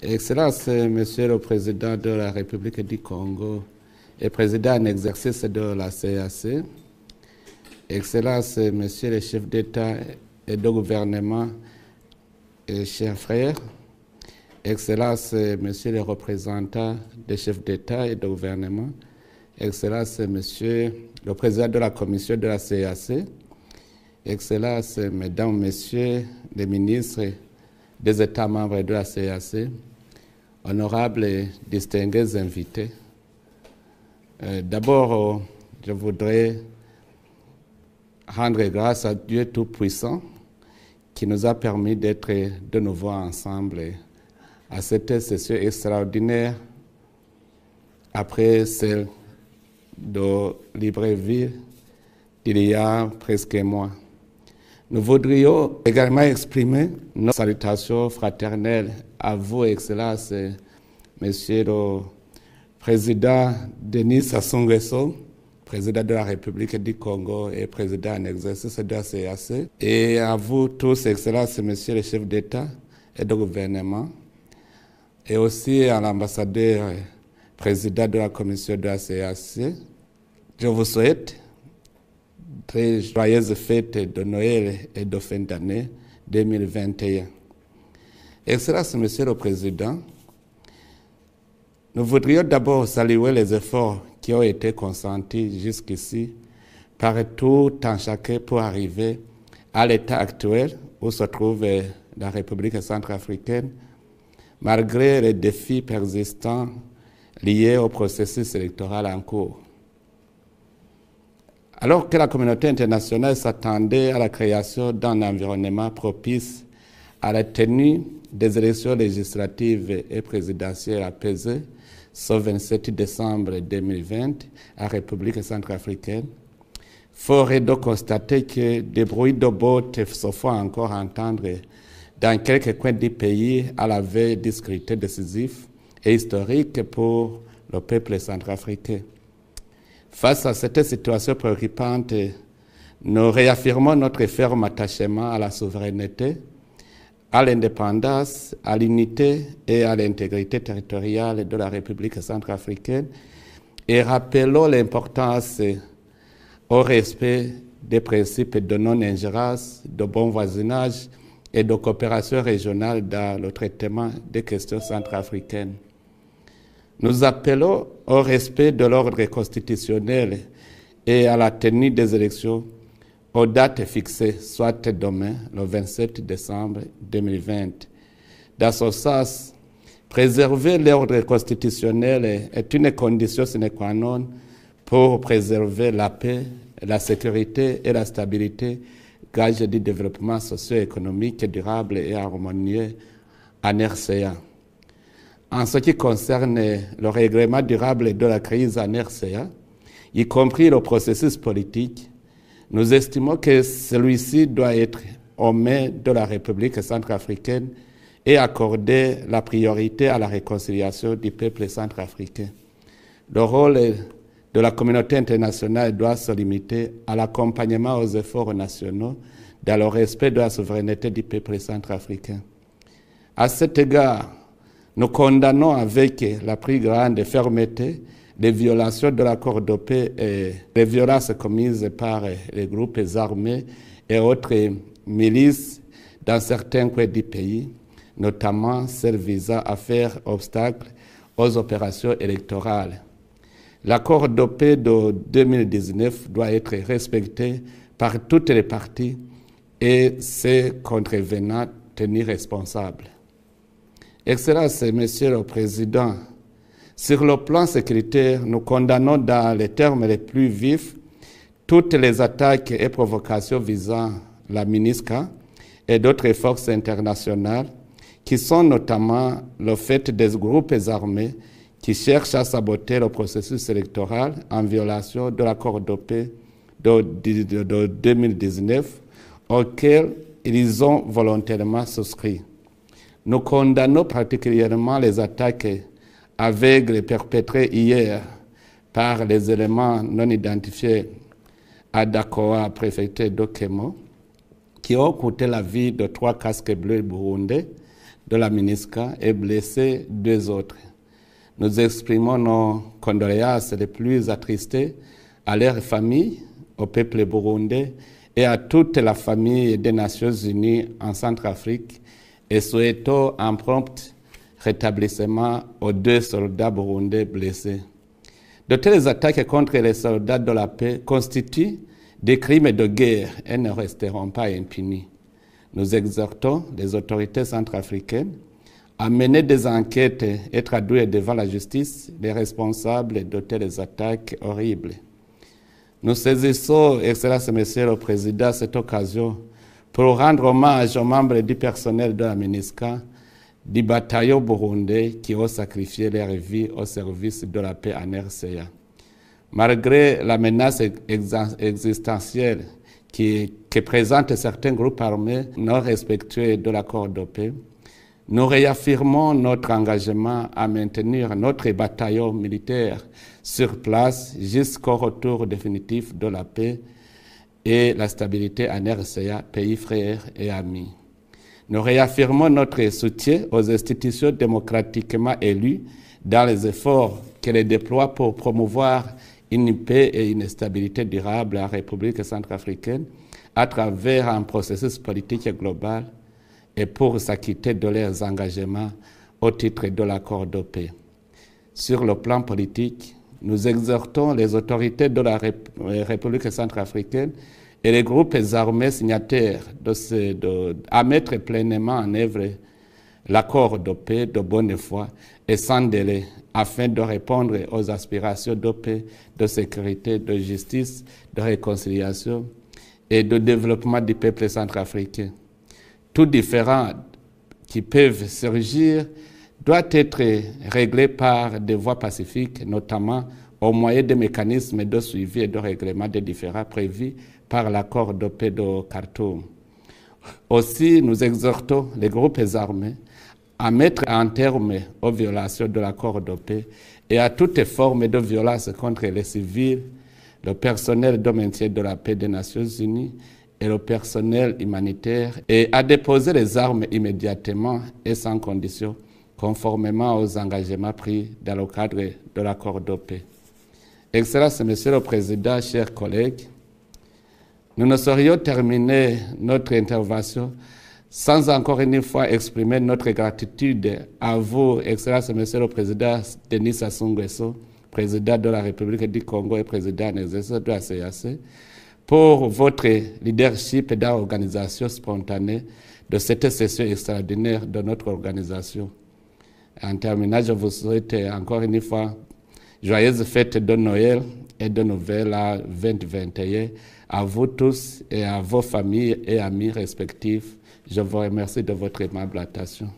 Excellence, Monsieur le Président de la République du Congo et Président en exercice de la CAC, Excellence, Monsieur le chef d'État et de gouvernement et chers frères, Excellence, Monsieur le représentant des chefs d'État et de gouvernement, Excellence, Monsieur le Président de la Commission de la CAC, Excellence, Mesdames, Messieurs les ministres des États membres de la CAC, honorables et distingués invités. D'abord, je voudrais rendre grâce à Dieu Tout-Puissant qui nous a permis d'être de nouveau ensemble à cette session extraordinaire après celle de Libreville d'il y a presque un mois. Nous voudrions également exprimer nos salutations fraternelles à vous, Excellence, Monsieur le Président Denis Sassou Nguesso, Président de la République du Congo et Président en exercice de la CAC, et à vous tous, Excellence, Monsieur le chef d'État et de gouvernement, et aussi à l'ambassadeur Président de la Commission de la CAC. Je vous souhaite très joyeuses fêtes de Noël et de fin d'année 2021. Excellence, Monsieur le Président, nous voudrions d'abord saluer les efforts qui ont été consentis jusqu'ici par tout un chacun pour arriver à l'état actuel où se trouve la République centrafricaine, malgré les défis persistants liés au processus électoral en cours. Alors que la communauté internationale s'attendait à la création d'un environnement propice à la tenue des élections législatives et présidentielles apaisées ce 27 décembre 2020 à la République centrafricaine, fort est de constater que des bruits de bottes se font encore entendre dans quelques coins du pays à la veille du scrutin décisif et historique pour le peuple centrafricain. Face à cette situation préoccupante, nous réaffirmons notre ferme attachement à la souveraineté, à l'indépendance, à l'unité et à l'intégrité territoriale de la République centrafricaine et rappelons l'importance au respect des principes de non-ingérence, de bon voisinage et de coopération régionale dans le traitement des questions centrafricaines. Nous appelons au respect de l'ordre constitutionnel et à la tenue des élections aux dates fixées, soit demain, le 27 décembre 2020. Dans ce sens, préserver l'ordre constitutionnel est une condition sine qua non pour préserver la paix, la sécurité et la stabilité, gage du développement socio-économique durable et harmonieux en RCA. En ce qui concerne le règlement durable de la crise en RCA, y compris le processus politique, nous estimons que celui-ci doit être aux mains de la République centrafricaine et accorder la priorité à la réconciliation du peuple centrafricain. Le rôle de la communauté internationale doit se limiter à l'accompagnement aux efforts nationaux dans le respect de la souveraineté du peuple centrafricain. À cet égard, nous condamnons avec la plus grande fermeté les violations de l'accord de paix et les violences commises par les groupes armés et autres milices dans certains coins du pays, notamment celles visant à faire obstacle aux opérations électorales. L'accord de paix de 2019 doit être respecté par toutes les parties et ces contrevenants tenus responsables. Excellence, Monsieur le Président, sur le plan sécuritaire, nous condamnons dans les termes les plus vifs toutes les attaques et provocations visant la MINUSCA et d'autres forces internationales qui sont notamment le fait des groupes armés qui cherchent à saboter le processus électoral en violation de l'accord de paix de 2019 auquel ils ont volontairement souscrit. Nous condamnons particulièrement les attaques aveugles perpétrées hier par les éléments non identifiés à Dakoa, préfecture d'Okemo, qui ont coûté la vie de 3 casques bleus burundais, de la MINUSCA et blessé 2 autres. Nous exprimons nos condoléances les plus attristées à leurs familles, au peuple burundais et à toute la famille des Nations Unies en Centrafrique et souhaitons un prompt rétablissement aux 2 soldats burundais blessés. De telles attaques contre les soldats de la paix constituent des crimes de guerre et ne resteront pas impunis. Nous exhortons les autorités centrafricaines à mener des enquêtes et traduire devant la justice les responsables de telles attaques horribles. Nous saisissons, Excellence Monsieur le Président, cette occasion pour rendre hommage aux membres du personnel de la MINUSCA, du bataillon burundais qui ont sacrifié leur vie au service de la paix en RCA. Malgré la menace existentielle que présentent certains groupes armés non respectueux de l'accord de paix, nous réaffirmons notre engagement à maintenir notre bataillon militaire sur place jusqu'au retour définitif de la paix et la stabilité en RCA, pays frères et amis. Nous réaffirmons notre soutien aux institutions démocratiquement élues dans les efforts qu'elles déploient pour promouvoir une paix et une stabilité durable en République centrafricaine à travers un processus politique global et pour s'acquitter de leurs engagements au titre de l'accord de paix. Sur le plan politique, nous exhortons les autorités de la République centrafricaine et les groupes armés signataires à mettre pleinement en œuvre l'accord de paix de bonne foi et sans délai afin de répondre aux aspirations de paix, de sécurité, de justice, de réconciliation et de développement du peuple centrafricain. Tout différend qui peuvent surgir doit être réglé par des voies pacifiques, notamment au moyen des mécanismes de suivi et de règlement des différends prévus par l'accord de paix de Khartoum. Aussi, nous exhortons les groupes armés à mettre un terme aux violations de l'accord de paix et à toute forme de violence contre les civils, le personnel de maintien de la paix des Nations Unies et le personnel humanitaire et à déposer les armes immédiatement et sans condition, conformément aux engagements pris dans le cadre de l'accord de paix. Excellence, Monsieur le Président, chers collègues, nous ne saurions terminer notre intervention sans encore une fois exprimer notre gratitude à vous, Excellence, Monsieur le Président Denis Sassou Nguesso, Président de la République du Congo et Président en exercice de la CAC, pour votre leadership dans l'organisation spontanée de cette session extraordinaire de notre organisation. En terminant, je vous souhaite encore une fois joyeuses fêtes de Noël et de Nouvelle à 2021 à vous tous et à vos familles et amis respectifs. Je vous remercie de votre aimable attention.